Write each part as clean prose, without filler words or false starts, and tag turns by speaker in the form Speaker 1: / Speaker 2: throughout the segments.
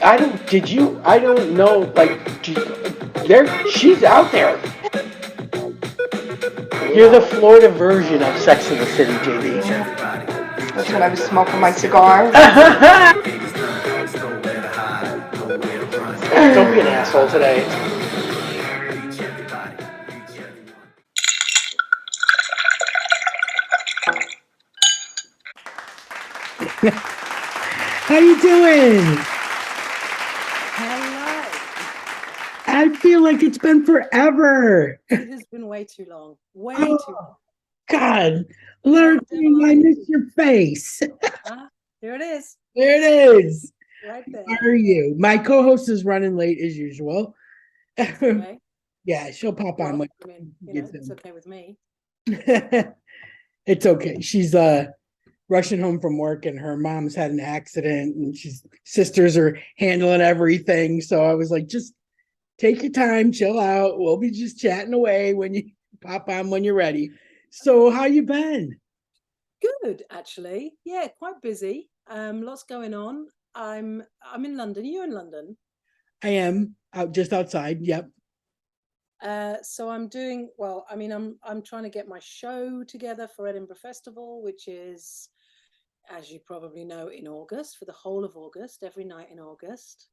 Speaker 1: I don't know, like, she's out there. You're the Florida version of Sex in the City, JD.
Speaker 2: That's when I was smoking my cigar.
Speaker 1: Don't be an asshole today. How you doing?
Speaker 3: Hello.
Speaker 1: I feel like it's been forever.
Speaker 3: It has been way too long. Way too long.
Speaker 1: God, Lara, I miss your face.
Speaker 3: Here it is.
Speaker 1: There it is.
Speaker 3: Right there.
Speaker 1: How are you? My co-host is running late as usual.
Speaker 3: Okay.
Speaker 1: Yeah, she'll pop on.
Speaker 3: Well, I mean, it's okay with me.
Speaker 1: It's okay. She's rushing home from work, and her mom's had an accident, and sisters are handling everything. So I was like, just take your time, chill out. We'll be just chatting away when you pop on when you're ready. So how you been?
Speaker 3: Good, actually. Yeah, quite busy. Lots going on. I'm in London. Are you in London?
Speaker 1: I am out just outside. Yep.
Speaker 3: So I'm doing well. I mean, I'm trying to get my show together for Edinburgh Festival, which is, as you probably know, in August, for the whole of August, every night in August.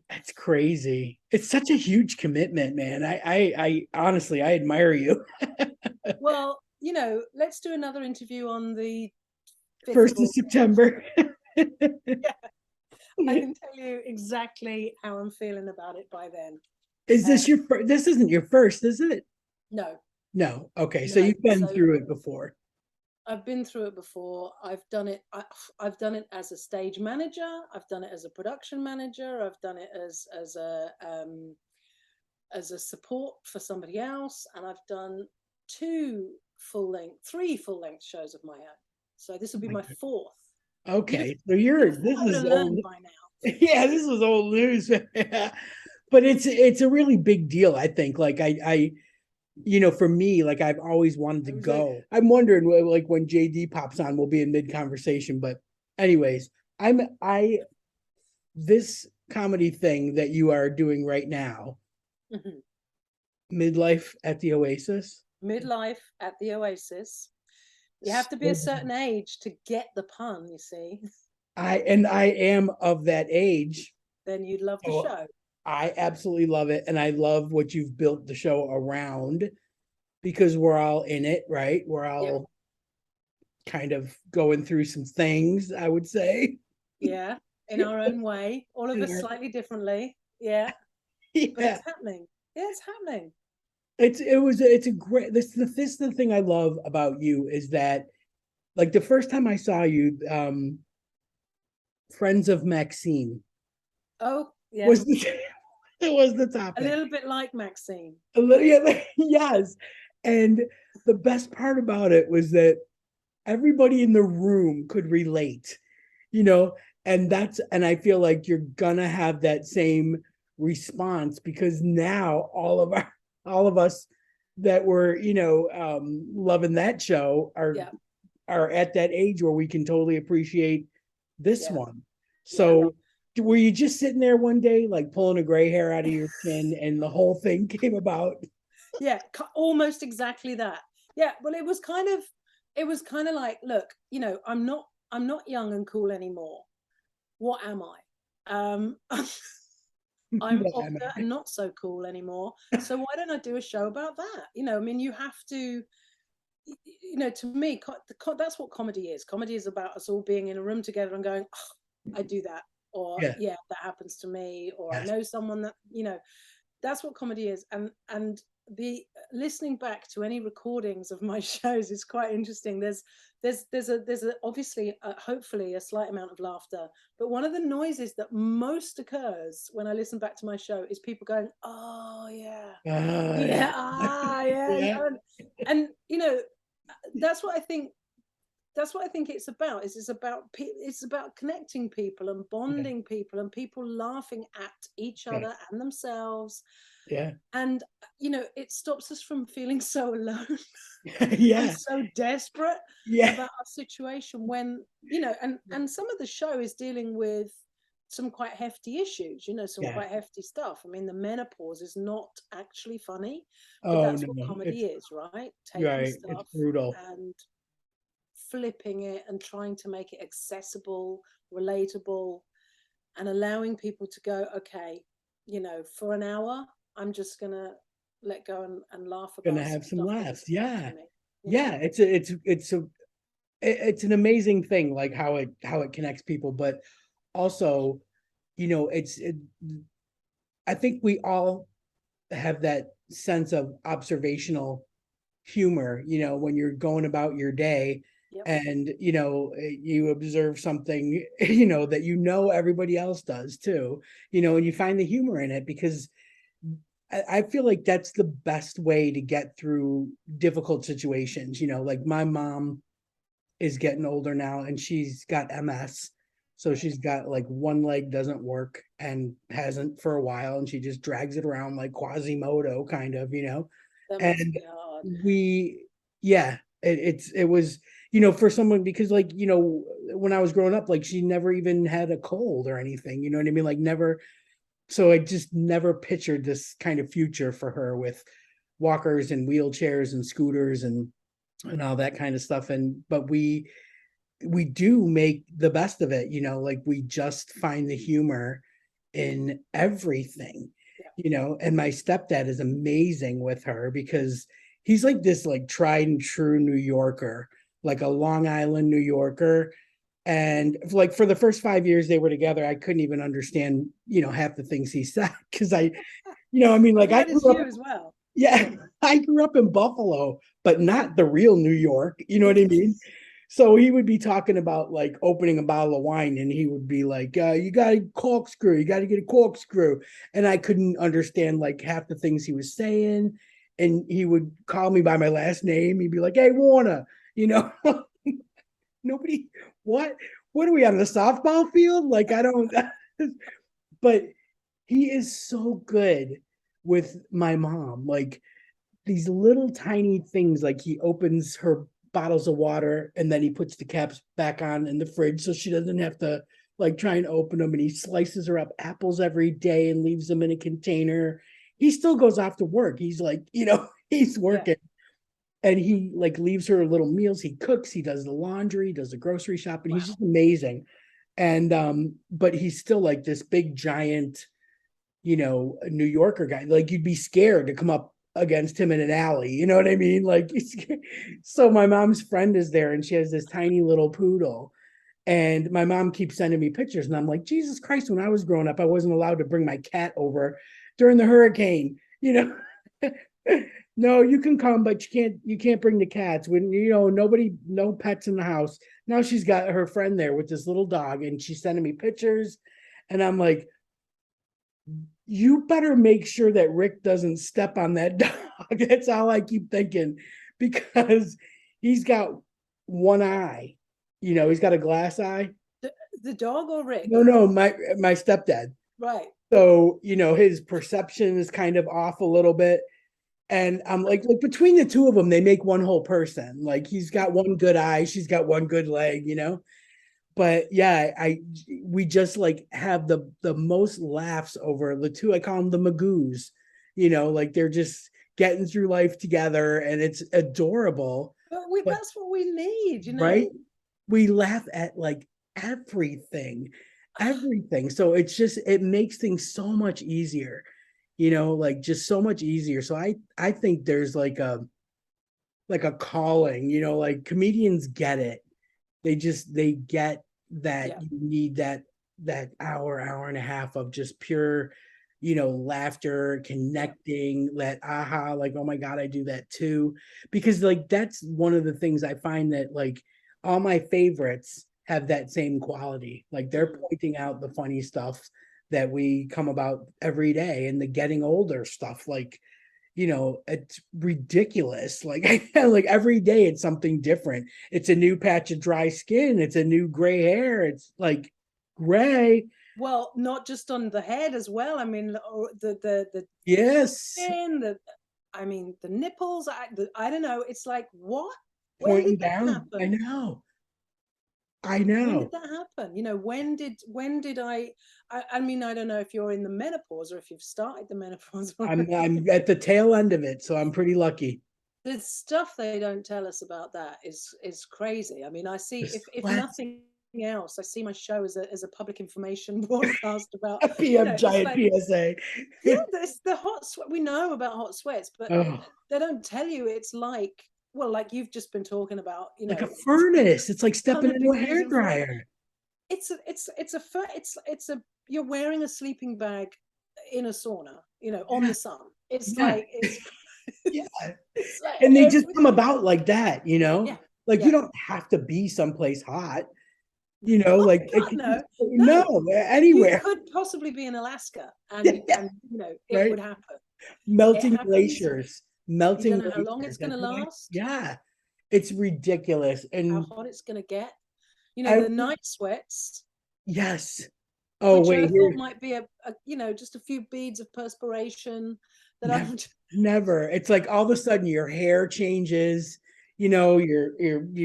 Speaker 1: That's crazy. It's such a huge commitment, man. I honestly, I admire you.
Speaker 3: Well, let's do another interview on the
Speaker 1: 1st of September.
Speaker 3: Yeah. I can tell you exactly how I'm feeling about it by then.
Speaker 1: Is this your first? This isn't your first, is it?
Speaker 3: No.
Speaker 1: No. Okay. So you've been through it before.
Speaker 3: I've been through it before. I've done it. I've done it as a stage manager. I've done it as a production manager. I've done it as a support for somebody else, and I've done three full length shows of my own. So this will be my fourth.
Speaker 1: Okay, so this is old by now. Yeah, this was old news. But it's a really big deal, I think. Like I for me, like I've always wanted to go. I'm wondering, like, when JD pops on, we'll be in mid conversation. But anyways, this comedy thing that you are doing right now, Midlife at the Oasis.
Speaker 3: Midlife at the Oasis. You have to be a certain age to get the pun, you see.
Speaker 1: I am of that age.
Speaker 3: Then you'd love the show.
Speaker 1: I absolutely love it. And I love what you've built the show around, because we're all in it, right? We're all kind of going through some things, I would say.
Speaker 3: Yeah, in our own way. All of us slightly differently. Yeah. But it's happening. Yeah, it's happening.
Speaker 1: It's a great, this is the thing I love about you, is that, like, the first time I saw you, Friends of Maxine.
Speaker 3: Oh, yeah.
Speaker 1: It was the topic.
Speaker 3: A little bit like Maxine.
Speaker 1: Yes. And the best part about it was that everybody in the room could relate, and I feel like you're gonna have that same response, because now all of us that were, loving that show are at that age where we can totally appreciate this one. So were you just sitting there one day, like, pulling a gray hair out of your chin, and the whole thing came about?
Speaker 3: Yeah, almost exactly that. Yeah, well, it was kind of like, look, I'm not young and cool anymore. What am I? I'm older and not so cool anymore. So why don't I do a show about that? I mean, you have to, to me, that's what comedy is. Comedy is about us all being in a room together and going, oh, I do that. Or that happens to me, or I know someone that, that's what comedy is. And the listening back to any recordings of my shows is quite interesting. There's obviously hopefully a slight amount of laughter, but one of the noises that most occurs when I listen back to my show is people going, oh yeah, and that's what I think it's about. It's about connecting people and bonding people, and people laughing at each other and themselves.
Speaker 1: Yeah.
Speaker 3: And it stops us from feeling so alone.
Speaker 1: And
Speaker 3: so desperate about our situation, when and some of the show is dealing with some quite hefty issues, you know, some
Speaker 1: Yeah.
Speaker 3: quite hefty stuff. I mean, the menopause is not actually funny, but
Speaker 1: Oh
Speaker 3: that's what
Speaker 1: no,
Speaker 3: comedy is, right?
Speaker 1: you're
Speaker 3: Taking
Speaker 1: right. It's
Speaker 3: stuff
Speaker 1: brutal.
Speaker 3: and flipping it and trying to make it accessible, relatable, and allowing people to go, okay, you know, for an hour, I'm just gonna let go and laugh
Speaker 1: Gonna
Speaker 3: about some
Speaker 1: have some
Speaker 3: stuff that
Speaker 1: laughs.
Speaker 3: isn't
Speaker 1: Yeah.
Speaker 3: touching me. You know?
Speaker 1: Yeah. It's an amazing thing, like how it connects people, but also, I think we all have that sense of observational humor, when you're going about your day
Speaker 3: Yep.
Speaker 1: and, you observe something, that everybody else does too, and you find the humor in it because I feel like that's the best way to get through difficult situations. Like my mom is getting older now and she's got MS. So she's got like one leg doesn't work and hasn't for a while, and she just drags it around like Quasimodo kind of.
Speaker 3: That must
Speaker 1: And
Speaker 3: be hard.
Speaker 1: yeah, it was, for someone, because like, when I was growing up, like she never even had a cold or anything, you know what I mean? Like never. So I just never pictured this kind of future for her with walkers and wheelchairs and scooters and all that kind of stuff. But we do make the best of it, like we just find the humor in everything,
Speaker 3: Yeah.
Speaker 1: and my stepdad is amazing with her because he's like this like tried and true New Yorker, like a Long Island New Yorker. And like for the first 5 years they were together, I couldn't even understand, half the things he said because I mean,
Speaker 3: Well,
Speaker 1: like I
Speaker 3: that is
Speaker 1: grew
Speaker 3: you
Speaker 1: up,
Speaker 3: as well.
Speaker 1: yeah, I grew up in Buffalo, but not the real New York. You know what I mean?
Speaker 3: Yes.
Speaker 1: So he would be talking about like opening a bottle of wine, and he would be like, "You got to corkscrew. You got to get a corkscrew," and I couldn't understand like half the things he was saying. And he would call me by my last name. He'd be like, "Hey, Warner," you know. Nobody. What? What are we on the softball field? Like I don't. But he is so good with my mom. Like these little tiny things, like he opens her bottles of water and then he puts the caps back on in the fridge so she doesn't have to like try and open them, and he slices her up apples every day and leaves them in a container. He still goes off to work. He's like, he's
Speaker 3: Yeah.
Speaker 1: working, and he like leaves her little meals. He cooks, he does the laundry, he does the grocery shopping.
Speaker 3: Wow.
Speaker 1: He's just amazing. And but he's still like this big giant, New Yorker guy. Like you'd be scared to come up against him in an alley. You know what I mean? Like, so my mom's friend is there and she has this tiny little poodle. And my mom keeps sending me pictures. And I'm like, Jesus Christ, when I was growing up, I wasn't allowed to bring my cat over during the hurricane. No, you can come, but you can't bring the cats. When nobody, no pets in the house. Now she's got her friend there with this little dog, and she's sending me pictures. And I'm like, you better make sure that Rick doesn't step on that dog. That's all I keep thinking, because he's got one eye. He's got a glass eye.
Speaker 3: The dog or Rick?
Speaker 1: No, my stepdad.
Speaker 3: Right.
Speaker 1: So, his perception is kind of off a little bit. And I'm like between the two of them, they make one whole person. Like he's got one good eye, she's got one good leg. But yeah, we just like have the most laughs over the two. I call them the Magoos. Like they're just getting through life together, and it's adorable.
Speaker 3: But
Speaker 1: But
Speaker 3: that's what we need,
Speaker 1: right, we laugh at like everything, everything. So it makes things so much easier. Like just so much easier. So I think there's like a calling. Like comedians get it. They get that
Speaker 3: Yeah.
Speaker 1: you need that hour and a half of just pure, laughter,
Speaker 3: Yeah.
Speaker 1: connecting, that aha, like, oh my God, I do that too. Because like that's one of the things I find, that like all my favorites have that same quality. Like they're
Speaker 3: Mm.
Speaker 1: pointing out the funny stuff that we come about every day, and the getting older stuff. Like, it's ridiculous. Like like every day it's something different. It's a new patch of dry skin, it's a new gray hair, it's like gray.
Speaker 3: Well, not just on the head as well. I mean, the
Speaker 1: Yes,
Speaker 3: chin, I mean, the nipples. I don't know. It's like, what? When
Speaker 1: pointing
Speaker 3: did that
Speaker 1: down. I
Speaker 3: happen?
Speaker 1: know. I
Speaker 3: When
Speaker 1: know.
Speaker 3: did that happen? You know, when did I mean, I don't know if you're in the menopause or if you've started the menopause.
Speaker 1: I'm at the tail end of it, so I'm pretty lucky.
Speaker 3: The stuff they don't tell us about that is crazy. I mean, I see,
Speaker 1: The
Speaker 3: if
Speaker 1: sweat.
Speaker 3: nothing else, I see my show as a public information broadcast about,
Speaker 1: A PM
Speaker 3: it's
Speaker 1: giant
Speaker 3: like,
Speaker 1: PSA.
Speaker 3: yeah, there's the hot sweat. We know about hot sweats, but
Speaker 1: Oh,
Speaker 3: they don't tell you it's like, well, like you've just been talking about,
Speaker 1: like a furnace. It's like stepping
Speaker 3: 100
Speaker 1: into a
Speaker 3: degrees in front.
Speaker 1: hairdryer.
Speaker 3: It's a you're wearing a sleeping bag in a sauna, on
Speaker 1: Yeah,
Speaker 3: the sun. It's
Speaker 1: yeah,
Speaker 3: like
Speaker 1: yeah.
Speaker 3: it's like
Speaker 1: And they just come
Speaker 3: everything.
Speaker 1: about like that,
Speaker 3: Yeah,
Speaker 1: Like you
Speaker 3: yeah.
Speaker 1: don't have to be someplace hot, like it
Speaker 3: God,
Speaker 1: could
Speaker 3: no,
Speaker 1: no,
Speaker 3: no. You
Speaker 1: anywhere.
Speaker 3: could possibly be in Alaska,
Speaker 1: Yeah,
Speaker 3: and it
Speaker 1: right.
Speaker 3: would happen. It
Speaker 1: Melting
Speaker 3: happens.
Speaker 1: glaciers,
Speaker 3: You
Speaker 1: melting
Speaker 3: don't know how long
Speaker 1: glaciers.
Speaker 3: it's going to last,
Speaker 1: Yeah, it's ridiculous.
Speaker 3: how
Speaker 1: And
Speaker 3: hot it's going to get.
Speaker 1: every,
Speaker 3: The night sweats,
Speaker 1: yes. Oh,
Speaker 3: which I
Speaker 1: wait,
Speaker 3: thought
Speaker 1: here.
Speaker 3: might be just a few beads of perspiration that
Speaker 1: Never,
Speaker 3: I'm.
Speaker 1: never. It's like all of a sudden your hair changes, you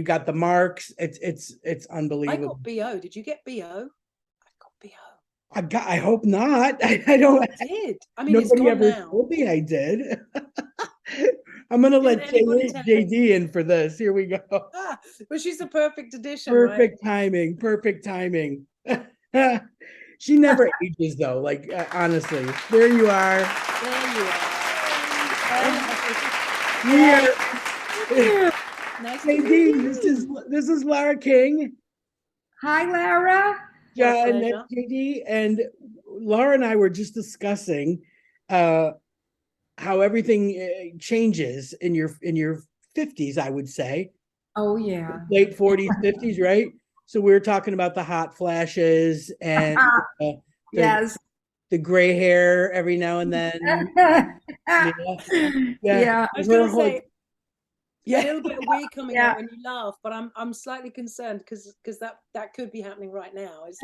Speaker 1: got the marks. It's
Speaker 3: I
Speaker 1: unbelievable.
Speaker 3: got BO. Did you get BO? I got BO.
Speaker 1: I hope not. I don't.
Speaker 3: I did. I mean, it's
Speaker 1: Nobody
Speaker 3: gone
Speaker 1: ever
Speaker 3: now.
Speaker 1: told me I did. I'm gonna
Speaker 3: Didn't
Speaker 1: let
Speaker 3: anybody tell you?
Speaker 1: JD in for this. Here we go.
Speaker 3: But she's the perfect addition, right?
Speaker 1: Perfect timing. Perfect timing. She never ages though. Like honestly, there you are.
Speaker 3: There you are.
Speaker 1: We are.
Speaker 3: Nice to meet
Speaker 1: JD,
Speaker 3: you.
Speaker 1: this is Lara King.
Speaker 2: Hi, Lara.
Speaker 3: What a
Speaker 1: John and
Speaker 3: pleasure.
Speaker 1: JD and Laura and I were just discussing how everything changes in your 50s, I would say.
Speaker 2: Oh, yeah.
Speaker 1: Late 40s, 50s, right? So we were talking about the hot flashes and the,
Speaker 2: Yes.
Speaker 1: the gray hair every now and then. Yeah.
Speaker 2: Yeah.
Speaker 3: I was going to
Speaker 1: Her whole-
Speaker 3: say a
Speaker 1: yeah.
Speaker 3: little bit of wee coming
Speaker 2: Yeah.
Speaker 3: out when you laugh, but I'm slightly concerned because that could be happening right now. It's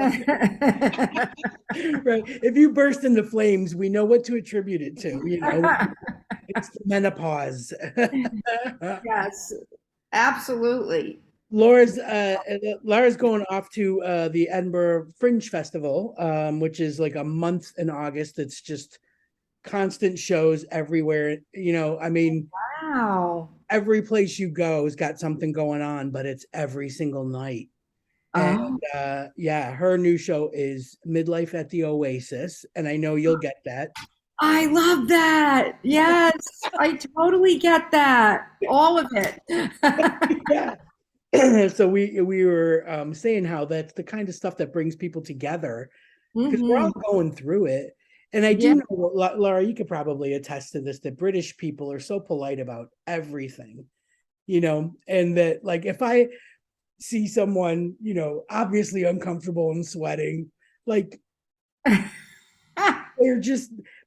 Speaker 1: Right. If you burst into flames, we know what to attribute it to, It's menopause.
Speaker 2: Yes, absolutely.
Speaker 1: Laura's going off to the Edinburgh Fringe Festival, which is like a month in August. It's just constant shows everywhere. I mean,
Speaker 2: Wow.
Speaker 1: every place you go has got something going on, but it's every single night. And
Speaker 2: Oh,
Speaker 1: yeah, her new show is Midlife at the Oasis, and I know you'll get that.
Speaker 2: I love that. Yes, I totally get that. All of it.
Speaker 1: Yeah. So we were saying how that's the kind of stuff that brings people together because we're all
Speaker 2: Mhm.
Speaker 1: going through it. And I
Speaker 2: Yeah.
Speaker 1: do know, Laura, you could probably attest to this, that British people are so polite about everything, and that like if I see someone, obviously uncomfortable and sweating, like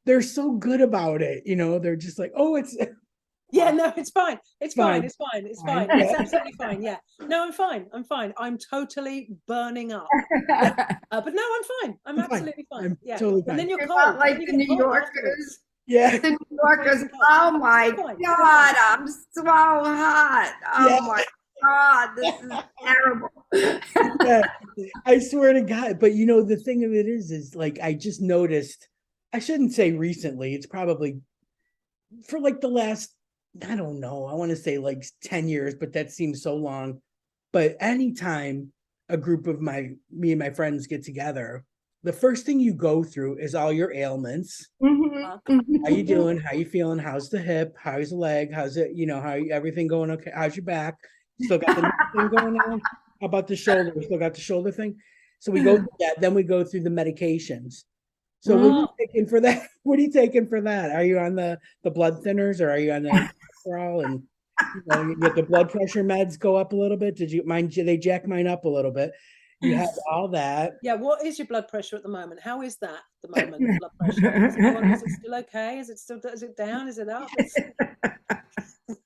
Speaker 1: they're so good about it, they're just like, oh, it's
Speaker 3: Yeah, no, it's fine. It's
Speaker 1: fine.
Speaker 3: fine. It's fine. It's
Speaker 1: Fine.
Speaker 3: fine. It's absolutely fine. Yeah. No, I'm fine. I'm fine. I'm totally burning up. Yeah. But no, I'm fine. I'm
Speaker 1: I'm fine.
Speaker 3: absolutely fine.
Speaker 1: I'm
Speaker 3: Yeah.
Speaker 1: totally
Speaker 3: And then
Speaker 1: fine.
Speaker 3: you're
Speaker 2: They're
Speaker 3: cold.
Speaker 2: not like
Speaker 3: and then
Speaker 2: the
Speaker 3: you get
Speaker 2: New
Speaker 3: cold
Speaker 2: Yorkers.
Speaker 3: afterwards.
Speaker 1: Yeah.
Speaker 2: The New Yorkers,
Speaker 3: Freezing cold.
Speaker 2: oh my
Speaker 3: It's fine. It's
Speaker 2: God,
Speaker 3: fine.
Speaker 2: I'm so hot. Oh
Speaker 1: Yeah.
Speaker 2: my God, this is terrible.
Speaker 1: Yeah. I swear to God. But the thing of it is like I just noticed, I shouldn't say recently, it's probably for like the last, I don't know, I want to say like 10 years, but that seems so long. But anytime a group of me and my friends get together, the first thing you go through is all your ailments.
Speaker 2: Mhm,
Speaker 1: How you
Speaker 2: mhm.
Speaker 1: doing? How you feeling? How's the hip? How's the leg? How's it, everything going okay? How's your back? Still got the neck thing going on? How about the shoulder? Still got the shoulder thing? So we go through that, then we go through the medications. So what are you
Speaker 3: Oh,
Speaker 1: taking for that? What are you taking for that? Are you on the blood thinners or are you on the cholesterol and you get the blood pressure meds go up a little bit? Did you mind they jack mine up a little bit? You have all that.
Speaker 3: yeah. What is your blood pressure at the moment? How is that at the moment? The blood pressure? Is it still okay? Is it down? Is it up?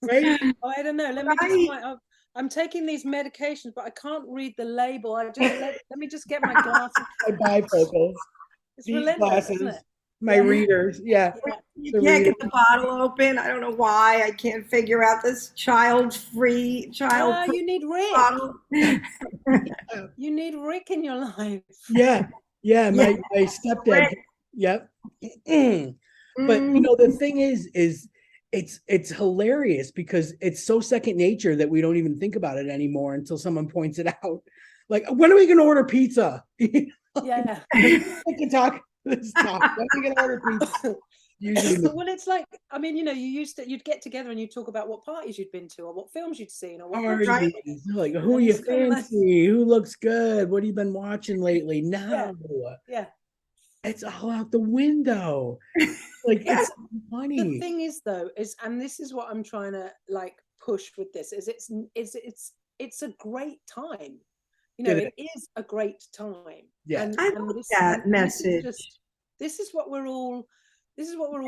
Speaker 1: Right?
Speaker 3: Oh, I don't know. Let me just
Speaker 2: Right.
Speaker 3: find. I'm taking these medications, but I can't read the label. Let me just get my glasses.
Speaker 1: My bifocals.
Speaker 3: It's
Speaker 1: These
Speaker 3: relentless, isn't it?
Speaker 1: glasses. my
Speaker 3: Yeah.
Speaker 1: readers. Yeah.
Speaker 3: Yeah.
Speaker 2: You
Speaker 1: The
Speaker 2: can't
Speaker 1: reader.
Speaker 2: get the bottle open. I don't know why. I can't figure out this child-free
Speaker 3: You need Rick.
Speaker 2: bottle.
Speaker 3: You need Rick in your life.
Speaker 1: Yeah. Yeah.
Speaker 2: Yeah.
Speaker 1: My stepdad.
Speaker 2: Rick.
Speaker 1: Yep. But
Speaker 2: Mm.
Speaker 1: the thing is it's hilarious because it's so second nature that we don't even think about it anymore until someone points it out. Like, when are we going to order pizza?
Speaker 3: Yeah.
Speaker 1: We can talk this talk. When are we going to order pizza? Usually,
Speaker 3: Well, it's like, I mean, you'd get together and you'd talk about what parties you'd been to or what films you'd seen or what books
Speaker 2: Right.
Speaker 1: parties. Like, who
Speaker 3: And
Speaker 1: you
Speaker 3: it's kinda like-
Speaker 1: fancy? Who looks good? What have you been watching lately? No,
Speaker 3: Yeah.
Speaker 1: it's all out the window. Like, it's
Speaker 3: The
Speaker 1: funny.
Speaker 3: thing is, though, and this is what I'm trying to like push with this, is it's a great time. It is a great time.
Speaker 1: Yeah.
Speaker 2: I love that message.
Speaker 3: This is what we're all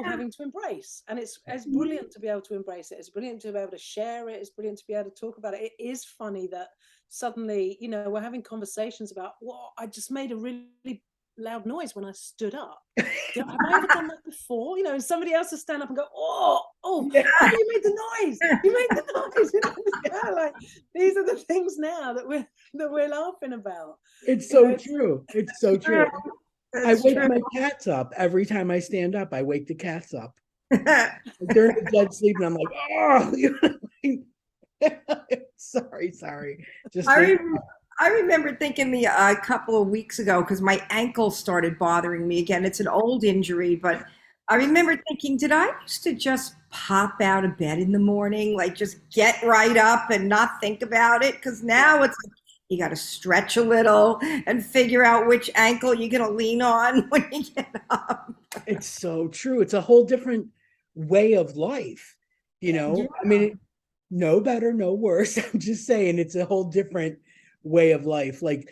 Speaker 3: having to embrace, and it's brilliant to be able to embrace it. It's brilliant to be able to share it. It's brilliant to be able to talk about it. It is funny that suddenly, we're having conversations about, well, I just made a really loud noise when I stood up. Have I ever done that before? And somebody else will stand up and go,
Speaker 1: Yeah.
Speaker 3: you made the noise. You made the noise. Like, these are the things now that we're laughing about.
Speaker 1: It's so true. It's so true. I
Speaker 2: That's
Speaker 1: wake
Speaker 2: true.
Speaker 1: my cats up every time I stand up. I wake the cats up. They're in a dead sleep, and I'm like, sorry. Just
Speaker 2: I remember thinking a couple of weeks ago, because my ankle started bothering me again. It's an old injury, but I remember thinking, did I used to just pop out of bed in the morning, like just get right up and not think about it? Because now it's like, you got to stretch a little and figure out which ankle you're going to lean on when you get up.
Speaker 1: It's so true. It's a whole different way of life.
Speaker 2: Yeah.
Speaker 1: I mean, no better, no worse. I'm just saying, it's a whole different way of life. Like,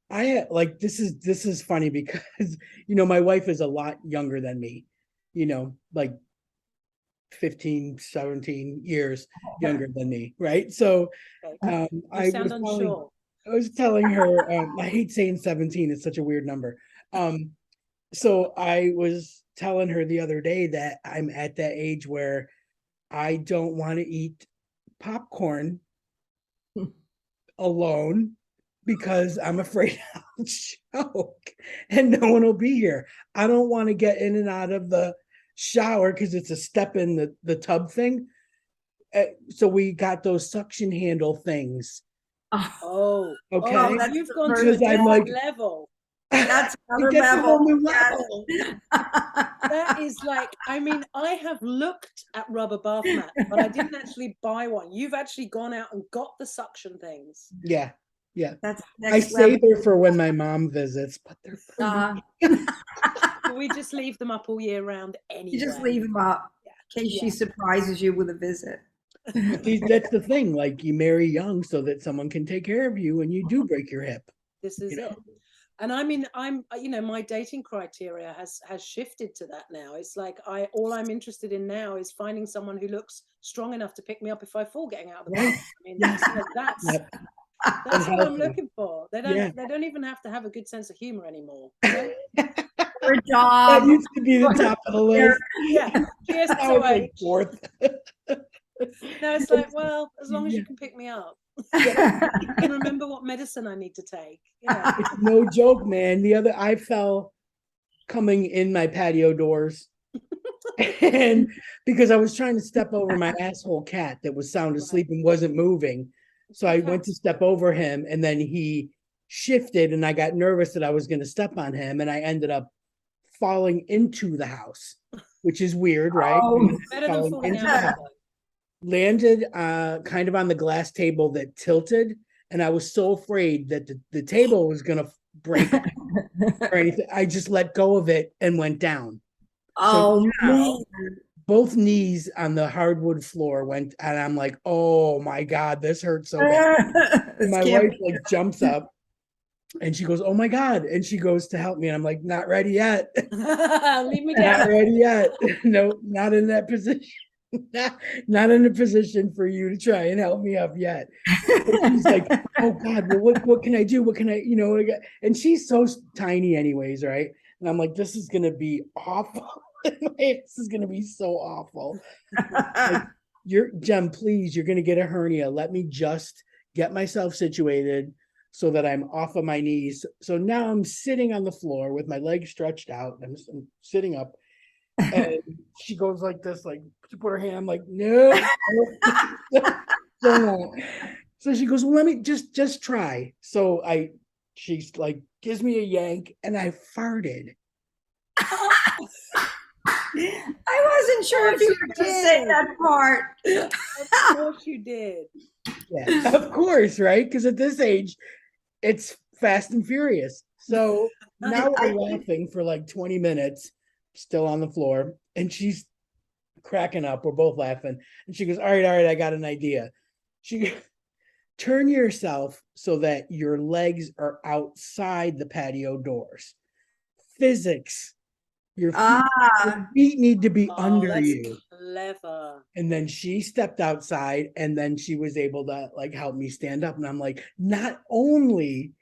Speaker 1: this is funny because my wife is a lot younger than me, like 15, 17 years younger than me, right? So
Speaker 3: You sound unsure.
Speaker 1: I was telling her, I hate saying 17, it's such a weird number. So I was telling her the other day that I'm at that age where I don't want to eat popcorn alone because I'm afraid I'll choke and no one will be here. I don't want to get in and out of the shower because it's a step in the tub thing. So we got those suction handle things.
Speaker 3: Oh,
Speaker 1: okay.
Speaker 3: You've gone to a different level.
Speaker 2: That's another level.
Speaker 3: That is like, I mean, I have looked at rubber bath mats, but I didn't actually buy one. You've actually gone out and got the suction things.
Speaker 1: Yeah.
Speaker 2: That's
Speaker 1: I save her for when my mom visits, but they're
Speaker 3: we just leave them up all year round anyway.
Speaker 2: You just leave them up in case she surprises you with a visit.
Speaker 1: That's the thing. Like, you marry young so that someone can take care of you when you do break your hip.
Speaker 3: This is it. And I mean, my dating criteria has shifted to that now. It's like all I'm interested in now is finding someone who looks strong enough to pick me up if I fall getting out of the bed. I mean, that's what I'm looking for. They don't even have to have a good sense of humor anymore.
Speaker 2: Or a job.
Speaker 1: That used to be the top of the list.
Speaker 3: Yeah. Cheers to
Speaker 1: fourth.
Speaker 3: No, it's like, well, as long as you can pick me up. You can remember what medicine I need to take.
Speaker 1: It's no joke, man. I fell coming in my patio doors. And because I was trying to step over my asshole cat that was sound asleep and wasn't moving. So I went to step over him, and then he shifted, and I got nervous that I was going to step on him, and I ended up falling into the house, which is weird, right?
Speaker 3: Better than falling out.
Speaker 1: Landed kind of on the glass table that tilted, and I was so afraid that the table was going to break or anything. I just let go of it and went down. Both knees on the hardwood floor went, and I'm like, oh my God, this hurts so bad. And my wife jumps up and she goes, oh my God. And she goes to help me. And I'm like, not ready yet.
Speaker 3: Leave me down.
Speaker 1: Not ready yet. No, not in that position. not in a position for you to try and help me up yet. She's like, oh God, well, what can I do? What can I, and she's so tiny anyways, right? And I'm like, this is gonna be awful. This is gonna be so awful. Like, Jem, please, you're gonna get a hernia. Let me just get myself situated so that I'm off of my knees. So now I'm sitting on the floor with my legs stretched out. I'm sitting up, and she goes like this, like to put her hand. I'm like, no. So she goes, well, let me just try. So she's like, gives me a yank, and I farted.
Speaker 2: I wasn't sure if you were going to say that part.
Speaker 3: Of course you did.
Speaker 1: Yeah, of course, right? Because at this age, it's Fast and Furious. So now we're laughing for like 20 minutes, still on the floor, and she's cracking up. We're both laughing. And she goes, all right, I got an idea. She turn yourself so that your legs are outside the patio doors. Physics. Your feet need to be under you.
Speaker 3: Clever.
Speaker 1: And then she stepped outside, and then she was able to like help me stand up. And I'm like, not only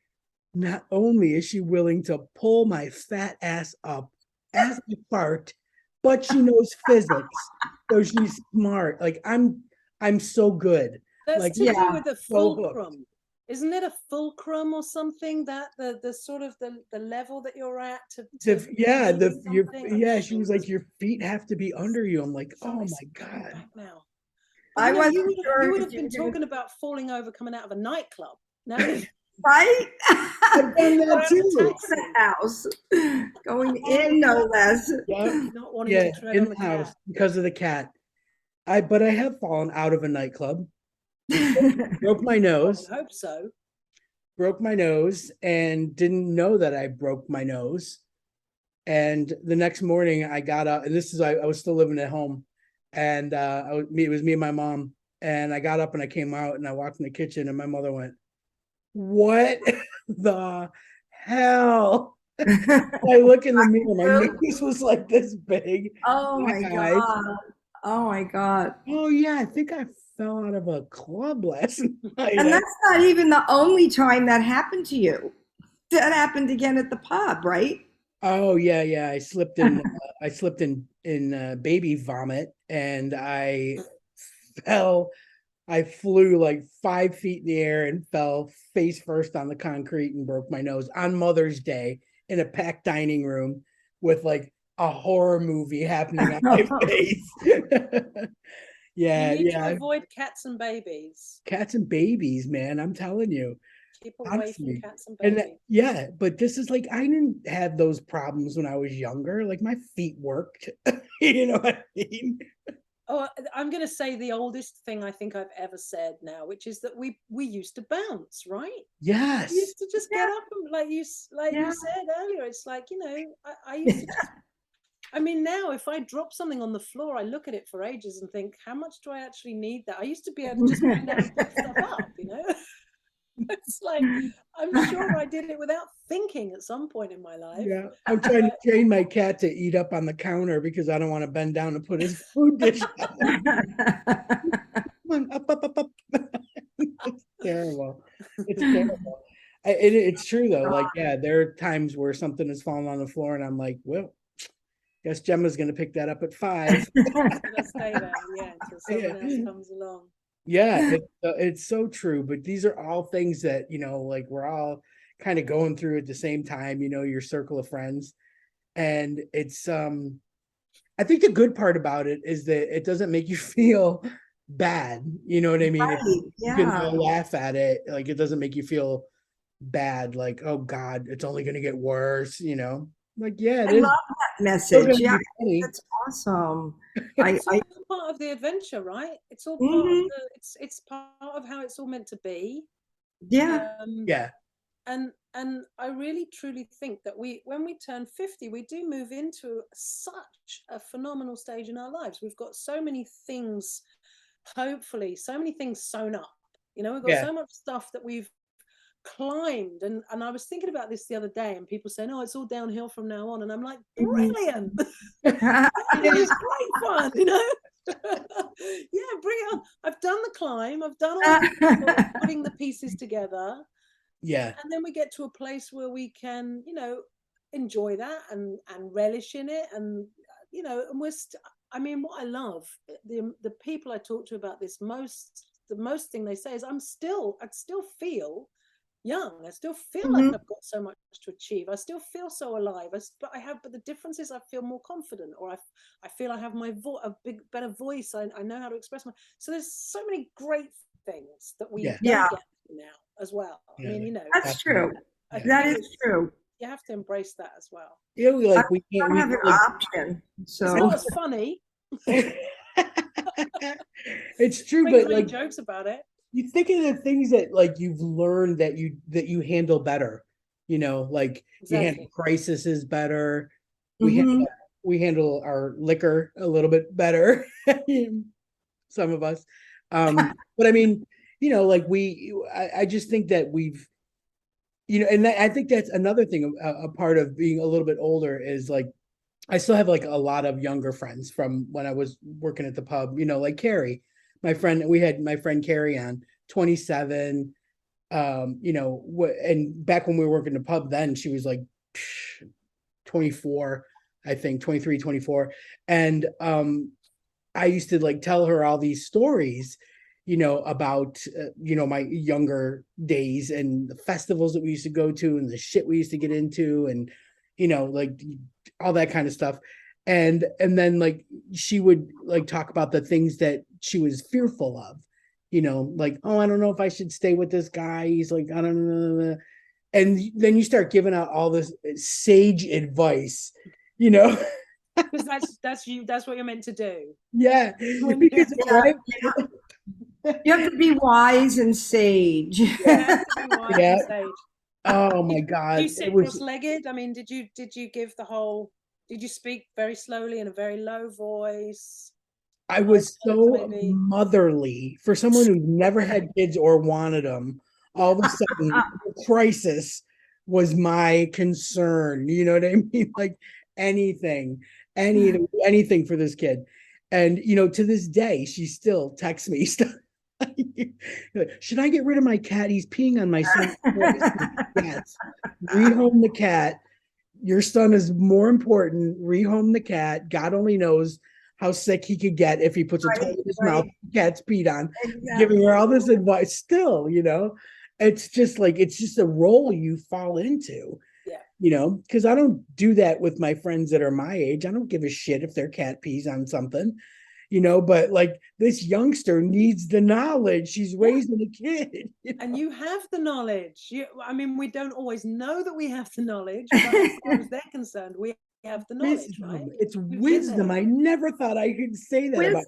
Speaker 1: is she willing to pull my fat ass up as a fart, but she knows physics. So she's smart. Like I'm so good.
Speaker 3: That's
Speaker 1: like
Speaker 3: to do with the fulcrum.
Speaker 1: So
Speaker 3: isn't it a fulcrum or something, that the sort of the level that you're at
Speaker 1: she was like, your feet have to be under you. I'm like, oh my God.
Speaker 3: Now.
Speaker 2: I wasn't sure.
Speaker 3: You would have been talking about falling over coming out of a nightclub. Now
Speaker 2: right?
Speaker 1: I've done that too.
Speaker 2: The house. Going in, no less.
Speaker 3: Not wanting to tread
Speaker 1: in
Speaker 3: on
Speaker 1: the house because of the cat. But I have fallen out of a nightclub. Broke my nose.
Speaker 3: I hope so.
Speaker 1: Broke my nose and didn't know that I broke my nose. And the next morning I got up, and I was still living at home, and it was me and my mom. And I got up and I came out and I walked in the kitchen, and my mother went, what the hell? I look in the mirror, my nose was like this big.
Speaker 2: Oh my God. Oh my God.
Speaker 1: Oh yeah, I think I fell out of a club last night.
Speaker 2: And that's not even the only time that happened to you. That happened again at the pub, right?
Speaker 1: Oh yeah. I slipped in baby vomit, and I flew like 5 feet in the air and fell face first on the concrete and broke my nose on Mother's Day in a packed dining room with like a horror movie happening on my face.
Speaker 3: You need to avoid cats and babies.
Speaker 1: Cats and babies, man. I'm telling you.
Speaker 3: Keep away from cats and babies.
Speaker 1: And but this is like, I didn't have those problems when I was younger. Like my feet worked. You know what I mean?
Speaker 3: Oh, I'm going to say the oldest thing I think I've ever said now, which is that we used to bounce, right?
Speaker 1: Yes.
Speaker 3: We used to just get up and you said earlier, it's like, I used to just, I mean, now if I drop something on the floor, I look at it for ages and think, how much do I actually need that? I used to be able to just bend down and pick stuff up, It's like, I'm sure I did it without thinking at some point in my life.
Speaker 1: Yeah, I'm trying to train my cat to eat up on the counter because I don't want to bend down and put his food dish on. Come on, up. It's terrible. It's terrible. It's true though. Like, there are times where something has fallen on the floor and I'm like, well, guess Gemma's going to pick that up at 5.
Speaker 3: It's going to stay there, until someone else comes along.
Speaker 1: Yeah, it's so true. But these are all things that, like we're all kind of going through at the same time, your circle of friends. And it's, I think the good part about it is that it doesn't make you feel bad. You know what I mean?
Speaker 2: Right,
Speaker 1: you can laugh at it. Like, it doesn't make you feel bad. Like, oh God, it's only going to get worse, Like, yeah,
Speaker 2: I love that message. Yeah, that's awesome.
Speaker 3: It's all part of the adventure, right? It's all part of it's part of how it's all meant to be.
Speaker 2: Yeah.
Speaker 3: And I really truly think that when we turn 50, we do move into such a phenomenal stage in our lives. We've got so many things, hopefully, so many things sewn up. We've got so much stuff that we've climbed, and I was thinking about this the other day, and people saying, oh, it's all downhill from now on, and I'm like, brilliant. It's great fun, Yeah, bring it on. I've done the climb. I've done all the sort of putting the pieces together.
Speaker 1: Yeah.
Speaker 3: And then we get to a place where we can, enjoy that and relish in it. And, and I mean, what I love, the people I talk to about this the most thing they say is I still feel young. I still feel like I've got so much to achieve. I still feel so alive. But the difference is I feel more confident, or I feel I have a better voice. I know how to express so there's so many great things that we don't get now as well.
Speaker 1: Yeah.
Speaker 3: I mean,
Speaker 2: That's true.
Speaker 3: I
Speaker 2: That
Speaker 3: think
Speaker 2: is true.
Speaker 3: you have to embrace that as well.
Speaker 1: Yeah, we
Speaker 2: I
Speaker 1: can't
Speaker 2: don't have an option.
Speaker 3: It's not as funny.
Speaker 1: It's true,
Speaker 3: Makes
Speaker 1: but
Speaker 3: many jokes about it.
Speaker 1: you think of the things that you've learned that you handle better. Like you handle crises better. We handle our liquor a little bit better. Some of us. But I mean, like I just think that we've, and I think that's another thing, a part of being a little bit older is like, I still have like a lot of younger friends from when I was working at the pub, like Carrie, my friend, we had my friend Carrie on 27, and back when we were working the pub then she was like 24, I think 23, 24. And I used to like tell her all these stories, about, my younger days and the festivals that we used to go to and the shit we used to get into and, like all that kind of stuff. And then like she would like talk about the things that she was fearful of, like, oh, I don't know if I should stay with this guy. He's like, I don't know. And then you start giving out all this sage advice,
Speaker 3: because that's what you're meant to do.
Speaker 1: Yeah.
Speaker 2: Because, you have to be wise and sage.
Speaker 3: And sage.
Speaker 1: Oh my God.
Speaker 3: Did you sit cross-legged? I mean, did you give did you speak very slowly in a very low voice?
Speaker 1: I was so motherly for someone who never had kids or wanted them. All of a sudden, the crisis was my concern. You know what I mean? Like anything for this kid. And, to this day, she still texts me stuff. Should I get rid of my cat? He's peeing on my son. Yes. Rehome the cat. Your son is more important. Rehome the cat. God only knows how sick he could get if he puts a toy in his mouth. The cat's peed on. Exactly. Giving her all this advice. Still, it's just a role you fall into. Yeah. Because I don't do that with my friends that are my age. I don't give a shit if their cat pees on something. But like this youngster needs the knowledge. She's raising a kid.
Speaker 3: And you have the knowledge. I mean, we don't always know that we have the knowledge, but as far as they're concerned, we have the knowledge, right?
Speaker 1: It's wisdom. I never thought I could say that about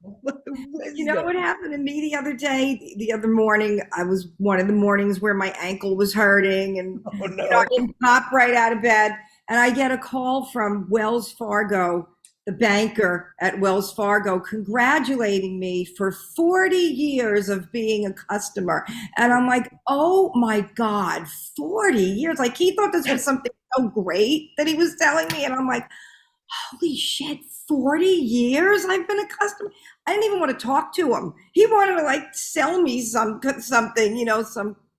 Speaker 2: wisdom. You know what happened to me the other day? The other morning, I was one of the mornings where my ankle was hurting and I didn't pop right out of bed. And I get a call from Wells Fargo, the banker at Wells Fargo, congratulating me for 40 years of being a customer. And I'm like, oh my God, 40 years. Like he thought this was something so great that he was telling me. And I'm like, holy shit, 40 years I've been a customer. I didn't even want to talk to him. He wanted to like sell me something,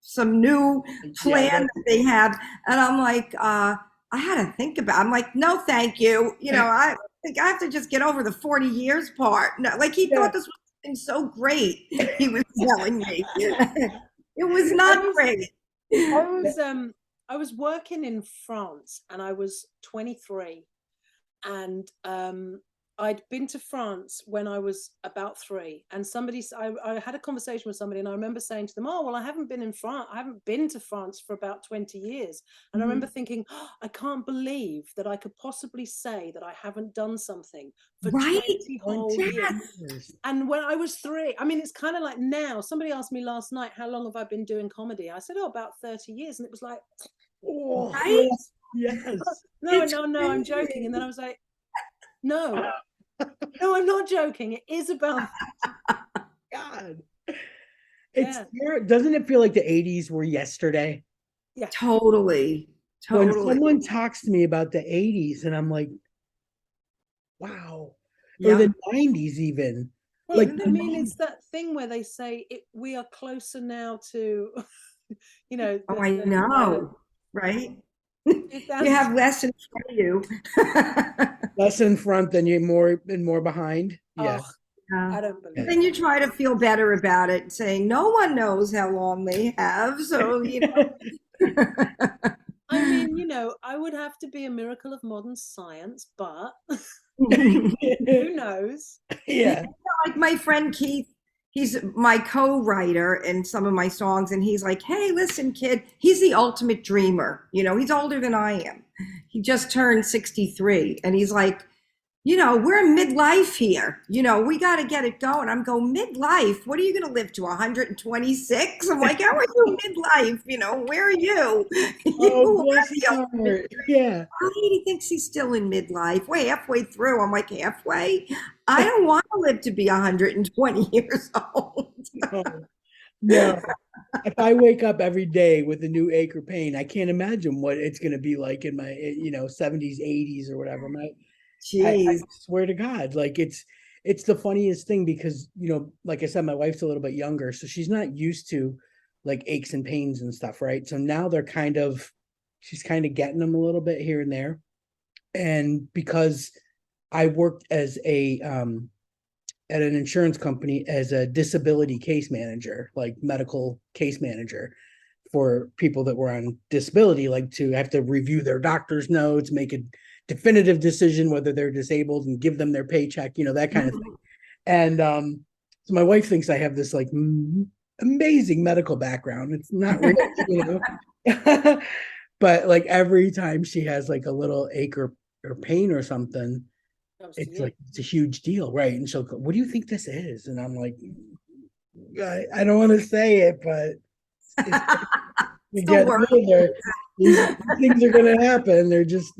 Speaker 2: some new plan that they have. And I'm like, I had to think about it. I'm like, no, thank you. I think I have to just get over the 40 years part. No, like he thought this was something so great. He was telling me. It was not great.
Speaker 3: I was working in France and I was 23 and I'd been to France when I was about 3, and I had a conversation with somebody, and I remember saying to them, "Oh, well, I haven't been to France for about 20 years." And I remember thinking, oh, I can't believe that I could possibly say that I haven't done something for 20 whole years. And when I was 3, I mean, it's kind of like now. Somebody asked me last night, "How long have I been doing comedy?" I said, "Oh, about 30 years," and it was like,
Speaker 1: oh, right? Yes.
Speaker 3: No, I'm joking. And then I was like, no, I'm not joking. It is about
Speaker 1: God. Doesn't it feel like the 80s were yesterday?
Speaker 2: Yeah, totally.
Speaker 1: When someone talks to me about the 80s and I'm like, wow, or
Speaker 2: Yeah.
Speaker 1: the 90s even.
Speaker 3: Well,
Speaker 1: Like
Speaker 3: I mean, it's that thing where they say we are closer now to,
Speaker 2: Oh, I know, right? You
Speaker 3: 2000.
Speaker 2: have less in front of you.
Speaker 1: less in front than you more and more behind. Yeah.
Speaker 3: Oh,
Speaker 2: Yeah.
Speaker 3: I don't
Speaker 1: Yeah.
Speaker 3: believe
Speaker 2: Then you
Speaker 3: that.
Speaker 2: try to feel better about it, saying no one knows how long they have. So,
Speaker 3: I mean, I would have to be a miracle of modern science, but who knows?
Speaker 1: Yeah.
Speaker 2: like my friend Keith, he's my co-writer in some of my songs, and he's like, "Hey, listen, kid, he's the ultimate dreamer. He's older than I am. He just turned 63, and he's like, we're in midlife here. We got to get it going." I'm going, midlife? What are you going to live to 126? I'm like, how are you midlife? Where are you?
Speaker 1: Oh,
Speaker 2: You
Speaker 1: bless
Speaker 2: are
Speaker 1: his
Speaker 2: the ultimate
Speaker 1: heart. Yeah.
Speaker 2: He thinks he's still in midlife. Way halfway through. I'm like, halfway? I don't want to live to be 120 years old.
Speaker 1: Oh, no. If I wake up every day with a new ache or pain, I can't imagine what it's going to be like in my, 70s, 80s or whatever. I
Speaker 2: Jeez.
Speaker 1: swear to God, like it's the funniest thing because, like I said, my wife's a little bit younger, so she's not used to like aches and pains and stuff, right? So now she's kind of getting them a little bit here and there. And because I worked at an insurance company as a disability case manager, like medical case manager for people that were on disability, like to have to review their doctor's notes, make a definitive decision whether they're disabled and give them their paycheck, that kind of thing. And so my wife thinks I have this like amazing medical background. It's not real, but like every time she has like a little ache or pain or something, it's like it's a huge deal, right? And she'll go, "What do you think this is?" And I'm like, I don't want to say it, but you
Speaker 2: Still
Speaker 1: get
Speaker 2: working.
Speaker 1: older, these things are gonna happen. They're just,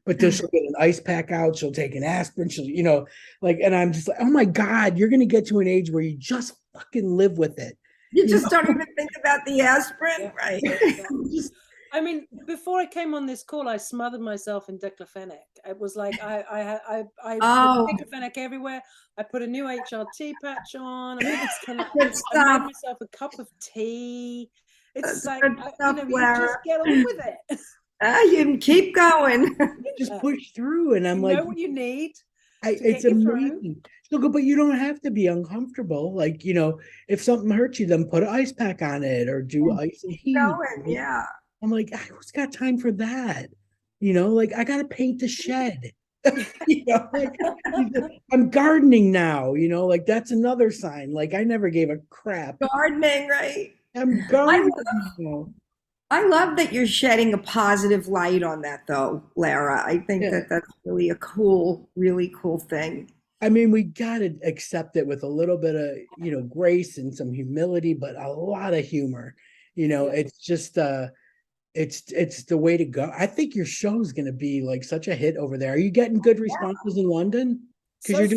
Speaker 1: but she'll get an ice pack out, she'll take an aspirin, she'll, like, and I'm just like, oh my God, you're gonna get to an age where you just fucking live with it.
Speaker 2: You just don't even think about the aspirin, right?
Speaker 1: Just,
Speaker 3: I mean, before I came on this call, I smothered myself in diclofenac. It was like I put
Speaker 2: Oh,
Speaker 3: diclofenac everywhere. I put a new HRT patch on. I mean, it's kind of.
Speaker 2: good
Speaker 3: I made
Speaker 2: stuff.
Speaker 3: myself a cup of tea. It's
Speaker 2: That's
Speaker 3: like
Speaker 2: good stuff,
Speaker 3: you
Speaker 2: Lara.
Speaker 3: just get on with it.
Speaker 2: You can keep going.
Speaker 1: just push through. And I'm
Speaker 3: You
Speaker 1: like,
Speaker 3: know what you need to
Speaker 1: it's
Speaker 3: get you through.
Speaker 1: amazing. She'll go, but you don't have to be uncomfortable. Like, if something hurts you, then put an ice pack on it or do ice and heat.
Speaker 2: Going, yeah.
Speaker 1: I'm like, who's got time for that? Like I gotta paint the shed. Like I'm gardening now, like that's another sign. Like I never gave a crap.
Speaker 2: Gardening, right?
Speaker 1: I'm
Speaker 2: I
Speaker 1: gardening now.
Speaker 2: I love that you're shedding a positive light on that, though, Lara. I think
Speaker 1: Yeah.
Speaker 2: that that's really a cool, really cool thing.
Speaker 1: I mean, we gotta accept it with a little bit of, grace and some humility, but a lot of humor.
Speaker 3: Yeah.
Speaker 1: It's just it's the way to go. I think your show's gonna be like such a hit over there. Are you getting good responses in London? Because
Speaker 3: So
Speaker 1: you're